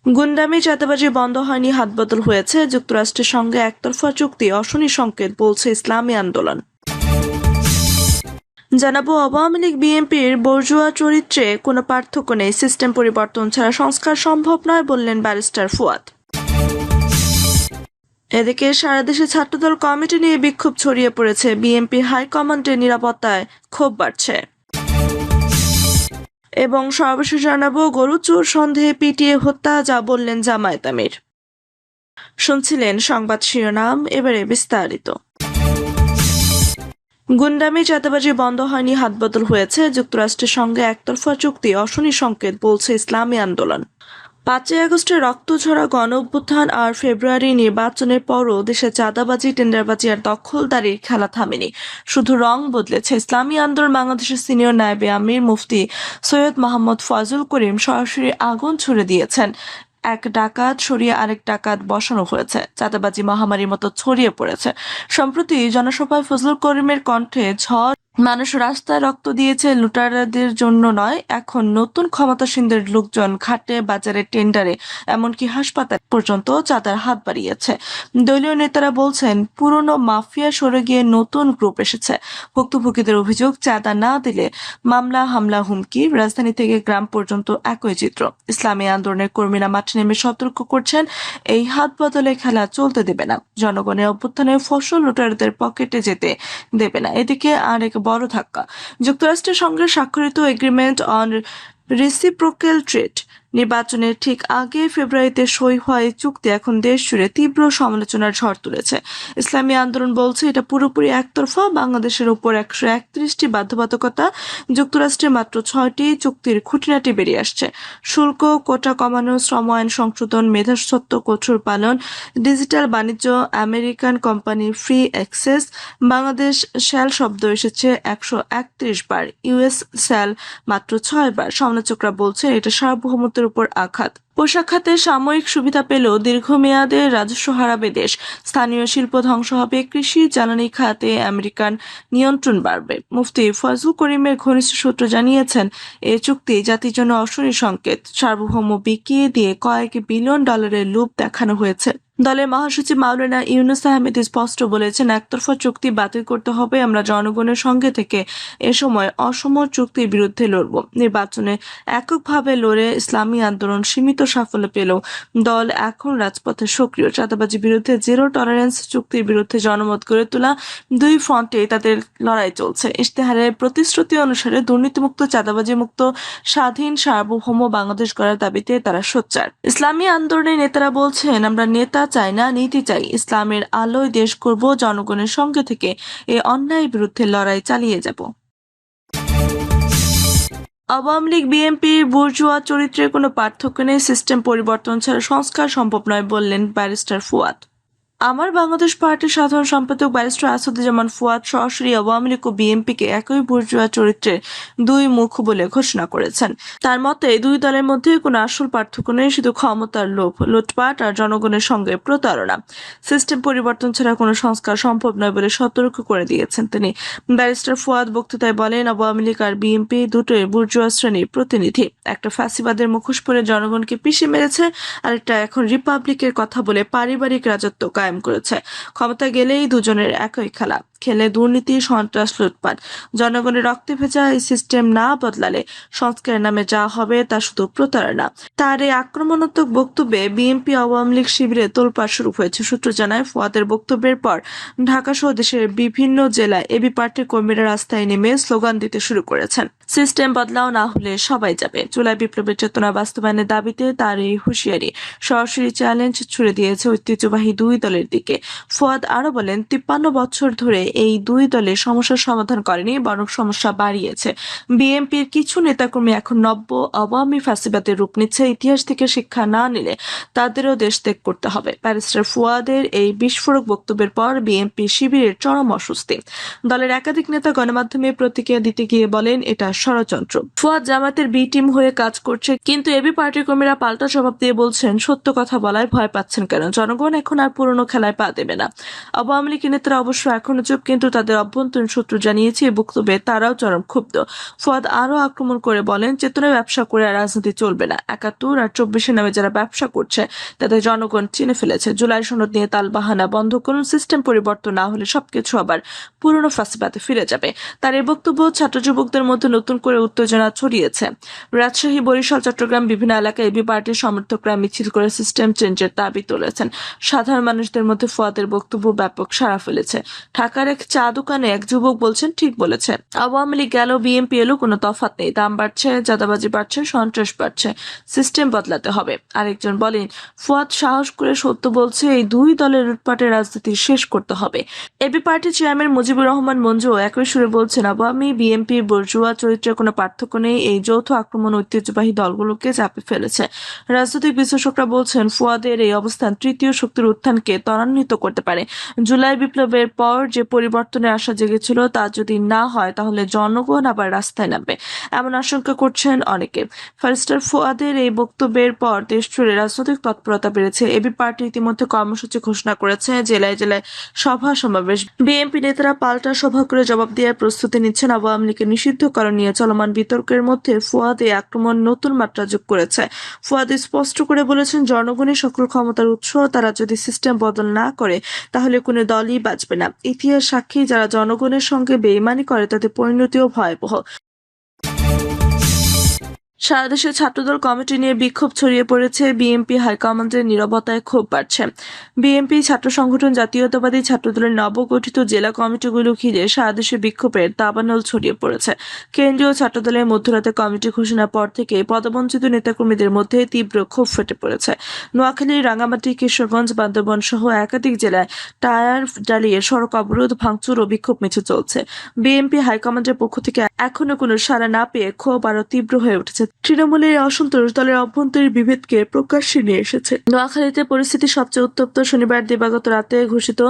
গুন্ডামি চাঁদাবাজি বন্ধ হয়নি, হাতবদল হয়েছে। যুক্তরাষ্ট্রের সঙ্গে একতরফা চুক্তি অশনি সংকেত, বলছে ইসলামী আন্দোলন। জানাবো, আওয়ামী লীগ বিএনপির বর্জুয়া চরিত্রে কোনো পার্থক্য নেই, সিস্টেম পরিবর্তন ছাড়া সংস্কার সম্ভব নয়, বললেন ব্যারিস্টার ফুয়াদ। এদিকে সারা দেশে ছাত্রদল কমিটি নিয়ে বিক্ষোভ ছড়িয়ে পড়েছে, বিএনপি হাইকমান্ডের নিরাপত্তায় ক্ষোভ বাড়ছে। এবং সর্বশেষ জানাবো, গরু চোর সন্দেহে পিটিয়ে হত্যা, যা বললেন জামায়াত আমির। শুনছিলেন সংবাদ শিরোনাম, এবারে বিস্তারিত। গুন্ডামি চাঁদাবাজি বন্ধ হয়নি, হাতবদল হয়েছে। যুক্তরাষ্ট্রের সঙ্গে একতরফা চুক্তি অশনি সংকেত, বলছে ইসলামী আন্দোলন। 5ই আগস্টের রক্তঝরা গণ অভ্যুত্থান আর ফেব্রুয়ারি নির্বাচনের পরও দেশে চাঁদাবাজি, টেন্ডারবাজি আর দখলদারির খেলা থামেনি, শুধু রং বদলেছে। ইসলামী আন্দোলন বাংলাদেশের সিনিয়র নায়েবে আমির মুফতি সৈয়দ মোহাম্মদ ফয়জুল করিম সরাসরি আগুন ছুড়ে দিয়েছেন। এক ডাকাত সরিয়ে আরেক ডাকাত বসানো হয়েছে, চাঁদাবাজি মহামারীর মতো ছড়িয়ে পড়েছে। সম্প্রতি জনসভায় ফজলুল করিমের কণ্ঠে ঝড়, মানুষ রাস্তায় রক্ত দিয়েছে লুটারাদের জন্য নয়, এখন নতুন ক্ষমতাসীনদের লোকজন ঘাটে, বাজারে, টেন্ডারে, এমনকি হাসপাতাল পর্যন্ত চাঁদার হাত বাড়িয়েছে। দলীয় নেতারা বলছেন পুরনো মাফিয়া সরে গিয়ে নতুন গ্রুপ এসেছে। ভুক্তভোগীদের অভিযোগ, চাঁদা না দিলে মামলা, হামলা, হুমকি। রাজধানী থেকে গ্রাম পর্যন্ত একই চিত্র। ইসলামী আন্দোলনের কর্মীরা মাঠে নেমে সতর্ক করছেন, এই হাত বদলে খেলা চলতে দেবে না, জনগণের অভ্যুত্থানের ফসল লুটারদের পকেটে যেতে দেবে না। এদিকে আরেক বড় ধাক্কা, যুক্তরাষ্ট্রের সঙ্গে স্বাক্ষরিত এগ্রিমেন্ট অন রেসিপ্রোকাল ট্রেড নির্বাচনের ঠিক আগে ফেব্রুয়ারিতে সই হয় চুক্তি এখন দেশ জুড়ে তীব্র সমালোচনার ঝড় তুলেছে। ইসলামী আন্দোলন বলছে এটা পুরোপুরি একতরফা, বাংলাদেশের উপর 131টি বাধ্যবাধকতা, যুক্তরাষ্ট্রে মাত্র 6টি চুক্তির খুঁটিনাটি বেরিয়ে আসছে। শুল্ক, কোটা কমানো, শ্রম আইন সংশোধন, মেধাস্বত্ব কঠোর পালন, ডিজিটাল বাণিজ্য, American company free access. Bangladesh shall শব্দ এসেছে 131 বার, ইউএস শ্যাল মাত্র 6 বার। সমালোচকরা বলছেন এটা সার্বভৌমত্বের উপর আঘাত। পোশাক খাতে সাময়িক সুবিধা পেলেও দীর্ঘমেয়াদে রাজস্ব হারাবে দেশ, স্থানীয় শিল্প ধ্বংস হবে, কৃষি, জ্বালানি খাতে আমেরিকান নিয়ন্ত্রণ বাড়বে। মুফতি ফয়জুল করিমের ঘনিষ্ঠ সূত্র জানিয়েছেন, এই চুক্তি জাতির জন্য অশনি সংকেত। সার্বভৌম বিকিয়ে দিয়ে কয়েক বিলিয়ন ডলারের লোভ দেখানো হয়েছে। দলের মহাসচিব মাওলানা ইউনুস আহমেদ স্পষ্ট বলেছেন, একতরফা চুক্তি বাতিল করতে হবে। আমরা জনগণের সঙ্গে থেকে এ সময় অসম চুক্তির বিরুদ্ধে লড়ব। নির্বাচনে এককভাবে লড়ে ইসলামী আন্দোলন সীমিত সাফল্য পেলেও দল এখন রাজপথে সক্রিয়। চাঁদাবাজির বিরুদ্ধে জিরো টলারেন্স চুক্তির বিরুদ্ধে জনমত গড়ে তোলা, দুই ফ্রন্টে তাদের লড়াই চলছে। ইশতেহারের প্রতিশ্রুতি অনুসারে দুর্নীতিমুক্ত, চাঁদাবাজি মুক্ত, স্বাধীন, সার্বভৌম বাংলাদেশ গড়ার দাবিতে তারা সোচ্চার। ইসলামী আন্দোলনের নেতারা বলছেন, আমরা নেতা চাই না, নীতি চাই। ইসলামের আলোয় দেশ করব, জনগণের সঙ্গে থেকে এই অন্যায়ের বিরুদ্ধে লড়াই চালিয়ে যাব। আওয়ামী লীগ বিএনপির বুর্জোয়া চরিত্রের কোনো পার্থক্য নেই, সিস্টেম পরিবর্তন ছাড়া সংস্কার সম্ভব নয়, বললেন ব্যারিস্টার ফুয়াদ। আমার বাংলাদেশ পার্টির সাধারণ সম্পাদক ব্যারিস্টার আসাদুজ্জামান ফুয়াদ সরাসরি আওয়ামী লীগ ও বিএনপিকে একই বুর্জোয়া চরিত্রের দুই মুখ বলে ঘোষণা করেছেন। তার মতে দুই দলের মধ্যে কোনো আসল পার্থক্য নেই, শুধু ক্ষমতার লোভ, লুটপাট আর জনগণের সঙ্গে প্রতারণা। সিস্টেম পরিবর্তন ছাড়া কোনো সংস্কার সম্ভব নয় বলে সতর্ক করে দিয়েছেন তিনি। ব্যারিস্টার ফুয়াদ বক্তৃতায় বলেন, আওয়ামী লীগ আর বিএনপি দুটোই বুর্জোয়া শ্রেণীর প্রতিনিধি। একটা ফ্যাসিবাদের মুখোশ পরে জনগণকে পিষে মেরেছে, আর একটা এখন রিপাবলিকের কথা বলে পারিবারিক রাজত্ব কায়েম করেছে। ক্ষমতা গেলেই দুজনের একই খেলা, খেলে দুর্নীতি, সন্ত্রাস, লুটপাট। জনগণের রক্তে ভেজা এই সিস্টেম না বদলালে সংস্কারের নামে যা হবে তা শুধু প্রতারণা। তার এই আক্রমণাত্মক বক্তব্যে বিএনপি আওয়ামী লীগ শিবিরে তোলপাড় শুরু হয়েছে। সূত্র জানায়, ফুয়াদের বক্তব্যের পর ঢাকা সহ দেশের বিভিন্ন জেলায় এবি পার্টির কর্মীরা রাস্তায় নেমে স্লোগান দিতে শুরু করেছেন, সিস্টেম বদলাও, না হলে সবাই যাবে। জুলাই বিপ্লবের চেতনা বাস্তবায়নের দাবিতে তার এই হুঁশিয়ারি সরাসরি চ্যালেঞ্জ ছুড়ে দিয়েছে ঐতিহ্যবাহী দুই দলের দিকে। ফুয়াদ আরো বলেন, 53 বছর ধরে এই দুই দলের সমস্যার সমাধান করেনি, বরং সমস্যা বাড়িয়েছে। বিএনপির কিছু নেতাকর্মী এখন নব্য আওয়ামী ফ্যাসিবাদের রূপ নিচ্ছে। ইতিহাস থেকে শিক্ষা না নিলে তাদেরও দেশ ত্যাগ করতে হবে। ব্যারিস্টার ফুয়াদের এই বিস্ফোরক বক্তব্যের পর বিএনপি শিবিরের চরম অস্বস্তি। দলের একাধিক নেতা গণমাধ্যমে প্রতিক্রিয়া দিতে গিয়ে বলেন, এটা ষড়যন্ত্র। ফুয়াদ জামাতের বি টিম হয়ে কাজ করছে, কিন্তু এবি পার্টির কর্মীরা পাল্টা জবাব দিয়ে বলছেন, সত্য কথা বলায় ভয় পাচ্ছেন কেন? জনগণ এখন আর পুরনো খেলায় পা দেবে না। আওয়ামী লীগের নেতারা অবশ্য এখনো চুপ, কিন্তু তাদের অভ্যন্তরীণ সূত্র জানিয়েছে এই বক্তব্যে তারাও চরম ক্ষুব্ধ। ফুয়াদ আরো আক্রমণ করে বলেন, চেতনায় ব্যবসা করে আর রাজনীতি চলবে না। ৭১ আর ২৪ নামে যারা ব্যবসা করছে তাদের জনগণ চিনে ফেলেছে। জুলাই সনদ নিয়ে তালবাহানা বন্ধ করুন, সিস্টেম পরিবর্তন না হলে সবকিছু আবার পুরনো ফাঁসিবাদে ফিরে যাবে। তার এই বক্তব্য ছাত্র যুবকদের মধ্যে নতুন করে উত্তেজনা ছড়িয়েছে। রাজশাহী, বরিশাল, চট্টগ্রাম বিভিন্ন এলাকায় এবি পার্টির সমর্থকরা মিছিল করে সিস্টেম চেঞ্জের দাবি তুলেছেন। সাধারণ মানুষদের মধ্যে ফুয়াদের বক্তব্য ব্যাপক সাড়া ফেলেছে। ঢাকার এক চা দোকানে এক যুবক বলছেন, ঠিক বলেছে, আওয়ামী লীগ গেল, বিএনপি এলো, কোনো তফাৎ নেই। দাম বাড়ছে, চাঁদাবাজি বাড়ছে, সন্ত্রাস বাড়ছে, সিস্টেম বদলাতে হবে। আরেকজন বলেন, ফুয়াদ সাহস করে সত্য বলছে, এই দুই দলের লুটপাটের রাজনীতি শেষ করতে হবে। এবি পার্টির চেয়ারম্যান মুজিবুর রহমান মঞ্জু একই সুরে বলছেন, আওয়ামী বিএনপি বর্জুয়া চরিত্রের কোনো পার্থক্য নেই। এই যৌথ আক্রমণ ঐতিহ্যবাহী দলগুলোকে চাপে ফেলেছে। রাজনৈতিক বিশ্লেষকরা বলছেন, ফুয়াদের এই অবস্থান তৃতীয় শক্তির উত্থানকে ত্বরান্বিত করতে পারে। জুলাই বিপ্লবের পর যে পরিবর্তনের আশা জেগেছিল তা যদি না হয় তাহলে জনগণ আবার রাস্তায় নামবে, এমন আশঙ্কা করছেন অনেকে। ফারিস্টার ফুয়াদের এই বক্তব্যের পর দেশ জুড়ে রাজনৈতিক তৎপরতা বেড়েছে। এবি পার্টি ইতিমধ্যে কর্মসূচি ঘোষণা করেছে, জেলায় জেলায় সভা সমাবেশ। বিএনপি নেতারা পাল্টা সভা করে জবাব দেওয়ার প্রস্তুতি নিচ্ছেন। আওয়ামী লীগের নিষিদ্ধকরণ নিয়ে চলমান বিতর্কের মধ্যে ফুয়াদ এই আক্রমণ নতুন মাত্রা যোগ করেছে। ফুয়াদ স্পষ্ট করে বলেছেন, জনগণের সকল ক্ষমতার উৎস, তারা যদি সিস্টেম বদল না করে তাহলে কোনো দলই বাঁচবে না। ইতিহাস সাক্ষী, যারা জনগণের সঙ্গে বেইমানি করে তাদের পরিণতিও ভয়াবহ। সারা দেশে ছাত্রদল কমিটি নিয়ে বিক্ষোভ ছড়িয়ে পড়েছে। বিএনপি হাইকমান্ডের নীরবতায় ক্ষোভ বাড়ছে। বিএনপি ছাত্র সংগঠন জাতীয়তাবাদী ছাত্রদলের নবগঠিত জেলা কমিটিগুলো ঘিরে সারা দেশে বিক্ষোভের দাবানল ছড়িয়ে পড়েছে। কেন্দ্রীয় ছাত্রদলের মধ্যরাতে কমিটি ঘোষণার পর থেকে পদবঞ্চিত নেতাকর্মীদের মধ্যে তীব্র ক্ষোভ ফেটে পড়েছে। নোয়াখালী, রাঙামাটি, কিশোরগঞ্জ, বান্দরবান সহ একাধিক জেলায় টায়ার জ্বালিয়ে সড়ক অবরোধ, ভাঙচুর ও বিক্ষোভ মিছিল চলছে। বিএনপি হাইকমান্ডের পক্ষ থেকে এখনো কোনো সাড়া না পেয়ে ক্ষোভ আরো তীব্র হয়ে উঠেছে। তৃণমূলের অসন্তোষ দলের অভ্যন্তরীণ বিভেদকে প্রকাশ্যে নিয়ে এসেছে। নোয়াখালীতে পরিস্থিতি সবচেয়ে উত্তপ্ত। শনিবার দিবাগত রাতে ঘোষিত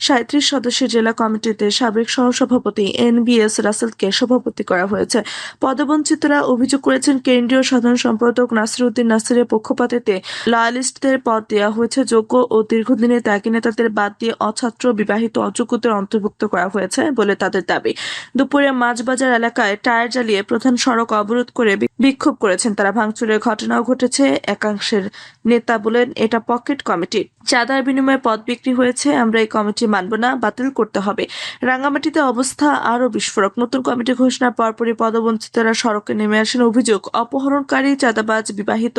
৩৭ সদস্যের জেলা কমিটিতে সাবেক সহসভাপতি NBS রাসেলকে সভাপতি করা হয়েছে। পদবঞ্চিতরা অভিযোগ করেছেন, কেন্দ্রীয় সাধারণ সম্পাদক নাসির উদ্দিন নাসিরের পক্ষপাতিত্বে লয়ালিস্টদের পদ দেওয়া হয়েছে। যোগ্য ও দীর্ঘদিনের ত্যাগী নেতাদের বাদ দিয়ে অছাত্র, বিবাহিত, অযোগ্যদের অন্তর্ভুক্ত করা হয়েছে বলে তাদের দাবি। দুপুরে মাছবাজার এলাকায় টায়ার জ্বালিয়ে প্রধান সড়ক অবরোধ করে বিক্ষোভ করেছেন তারা। ভাঙচুরের ঘটনাও ঘটেছে। একাংশের নেতা বলেন, এটা পকেট কমিটি, চাঁদার বিনিময়ে পদ বিক্রি হয়েছে, আমরা এই কমিটি মানব না, বাতিল করতে হবে। রাঙামাটিতে অবস্থা আরও বিস্ফোরক। নতুন কমিটি ঘোষণার পরপরই পদবঞ্চিতরা সড়কে নেমে আসেন। অভিযোগ, অপহরণকারী, চাঁদাবাজ, বিবাহিত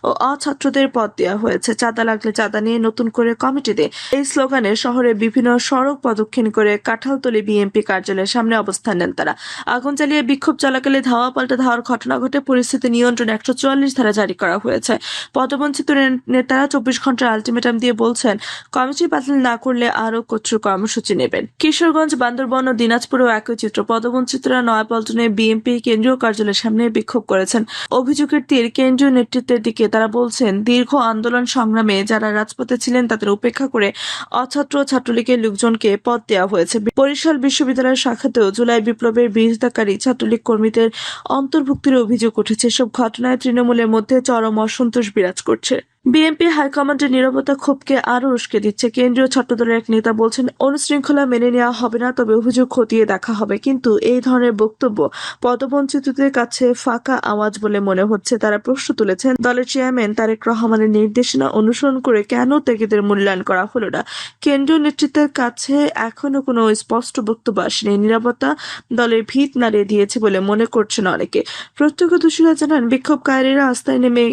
ও অছাত্রদের পদ দেওয়া হয়েছে। চাঁদা লাগলে চাঁদা নিয়ে নতুন করে কমিটি দে, এই স্লোগানে শহরে বিভিন্ন সড়ক প্রদক্ষিণ করে কাঁঠালতলী বিএনপি কার্যালয়ের সামনে অবস্থান নেন তারা। আগুন জ্বালিয়ে বিক্ষোভ চলাকালে ধাওয়া পাল্টা ধাওয়ার ঘটনা ঘটে। পরিস্থিতি নিয়ন্ত্রণে ১৪৪ ধারা জারি করা হয়েছে। পদবঞ্চিত নেতারা ২৪ ঘন্টার আলটিমেটাম দিয়ে বলছেন, কমিটি বাতিল না করলে আরো কঠোর কর্মসূচি নেবেন। কিশোরগঞ্জ, বান্দরবান ও দিনাজপুরেও একই চিত্র। পদবঞ্চিতরা নয়াপল্টনে বিএনপি কেন্দ্রীয় কার্যালয়ের সামনে বিক্ষোভ করেছেন। অভিযোগের তীর কেন্দ্রীয় নেতৃত্বের দিকে। তারা বলছেন, দীর্ঘ আন্দোলন সংগ্রামে যারা রাজপথে ছিলেন তাদের উপেক্ষা করে অছাত্র ছাত্রলীগের লোকজনকে পদ দেওয়া হয়েছে। বরিশাল বিশ্ববিদ্যালয়ের শাখাতেও জুলাই বিপ্লবের বিরোধিতাকারী ছাত্রলীগ কর্মীদের অন্তর্ভুক্তির অভিযোগ উঠেছে। এসব ঘটনায় তৃণমূলের মধ্যে চরম অসন্তোষ বিরাজ করছে। বিএনপি হাইকমান্ডের নীরবতা ক্ষোভকে আরো উস্কে দিচ্ছে। কেন্দ্রীয় ছাত্রদলের এক নেতা বলছেন, অনুশৃঙ্খলা মেনে নেওয়া হবে না, তবে অভিযোগ খতিয়ে দেখা হবে। কিন্তু এই ধরনের বক্তব্য পদবঞ্চিতদের কাছে ফাঁকা আওয়াজ বলে মনে হচ্ছে। তারা প্রশ্ন তুলেছেন, দলের চেয়ারম্যান তারেক রহমানের নির্দেশনা অনুসরণ করে কেন ত্যাগীদের মূল্যায়ন করা হলো না? কেন্দ্রীয় নেতৃত্বের কাছে এখনো কোনো স্পষ্ট বক্তব্য আসেনি। নীরবতা দলের ভিত নাড়িয়ে দিয়েছে বলে মনে করছেন অনেকে। প্রত্যক্ষদর্শীরা জানান, বিক্ষোভকারীরা রাস্তায় নেমে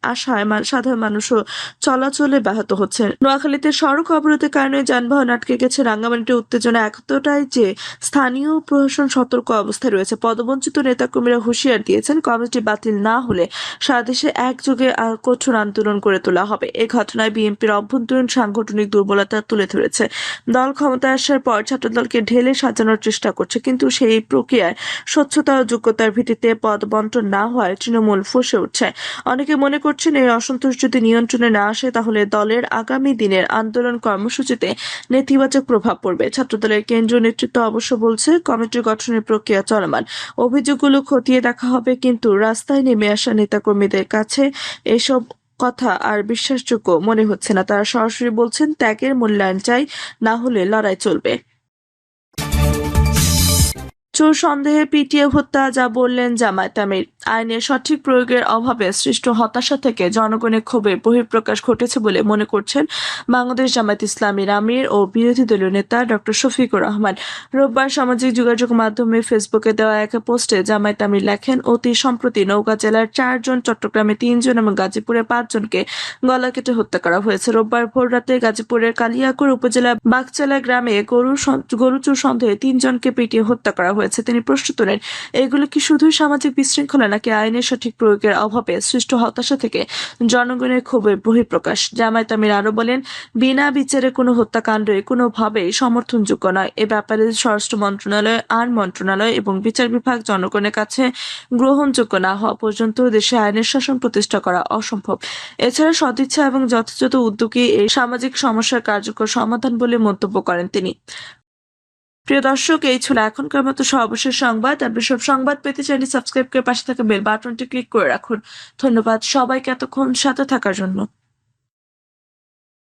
আসায় সাধারণ মানুষও চলাচলে ব্যাহত হচ্ছে। নোয়াখালীতে সড়ক অবরোধের কারণে যানবাহন আটকে গেছে। রাঙ্গামাটির উত্তেজনা এতটাই যে স্থানীয় প্রশাসন সতর্ক অবস্থায় রয়েছে। পদবঞ্চিত নেতাকর্মীরা হুঁশিয়ার দিয়েছেন, কমিটি বাতিল না হলে সারা দেশে একযোগে কঠোর আন্দোলন করে তোলা হবে। এই ঘটনায় বিএনপির অভ্যন্তরীণ সাংগঠনিক দুর্বলতা তুলে ধরেছে। দল ক্ষমতায় আসার পর ছাত্রদলকে ঢেলে সাজানোর চেষ্টা করছে, কিন্তু সেই প্রক্রিয়ায় স্বচ্ছতা ও যোগ্যতার ভিত্তিতে পদ বন্টন না হওয়ায় তৃণমূল ফুঁসে উঠছে। অনেকে মনে করছেন, এই অসন্তোষ যদি নিয়ন্ত্রণে না আসে তাহলে দলের আগামী দিনের আন্দোলন কর্মসূচিতে নেতিবাচক প্রভাব পড়বে। ছাত্রদলের কেন্দ্রীয় নেতৃত্ব অবশ্য বলছে, কমিটি গঠনের প্রক্রিয়া চলমান, অভিযোগগুলো খতিয়ে দেখা হবে, কিন্তু রাস্তায় নেমে আসা নেতাকর্মীদের কাছে এসব কথা আর বিশ্বাসযোগ্য মনে হচ্ছে না। তারা সরাসরি বলছেন ত্যাগের মূল্যায়ন চাই, না হলে লড়াই চলবে। চোর সন্দেহে পিটিয়ে হত্যা, যা বললেন জামায়াত আমির। আইনের সঠিক প্রয়োগের অভাবে সৃষ্ট হতাশা থেকে জনগণের ক্ষোভে বহিঃপ্রকাশ ঘটেছে বলে মনে করছেন বাংলাদেশ জামায়াত ইসলামীর আমির ও বিরোধী দলীয় নেতা ডক্টর শফিকুর রহমান। রোববার সামাজিক যোগাযোগ মাধ্যমে ফেসবুকে দেওয়া এক পোস্টে জামায়াত আমির লেখেন, অতি সম্প্রতি নওগাঁ জেলার 4 জন, চট্টগ্রামে 3 জন এবং গাজীপুরে 5 জনকে গলা কেটে হত্যা করা হয়েছে। রোববার ভোররাতে গাজীপুরের কালিয়াকৈর উপজেলা বাগচালা গ্রামে গরু চোর সন্দেহে 3 জনকে পিটিয়ে হত্যা করা হয়েছে। তিনি প্রশ্ন তোলেন, এগুলো কি শুধুই সামাজিক বিশৃঙ্খলা নাকি আইনের সঠিক প্রয়োগের অভাবে সৃষ্ট হতাশা থেকে জনগণের ক্ষোভের বহিঃপ্রকাশ? জামায়াত আমির আরো বলেন, বিনা বিচারে কোনো হত্যাকাণ্ডই কোনোভাবেই সমর্থনযোগ্য নয়। এ ব্যাপারে স্বরাষ্ট্র মন্ত্রণালয়, আইন মন্ত্রণালয় এবং বিচার বিভাগ জনগণের কাছে গ্রহণযোগ্য না হওয়া পর্যন্ত দেশে আইনের শাসন প্রতিষ্ঠা করা অসম্ভব। এছাড়া সদিচ্ছা এবং যথাযথ উদ্যোগই এই সামাজিক সমস্যার কার্যকর সমাধান বলে মন্তব্য করেন তিনি। প্রিয় দর্শক, এই ছিল এখনকার মতো সর্বশেষ সংবাদ। আপনি সব সংবাদ পেতে চাইলে সাবস্ক্রাইব করে পাশে থাকা বেল বাটনটি ক্লিক করে রাখুন। ধন্যবাদ সবাইকে এতক্ষণ সাথে থাকার জন্য।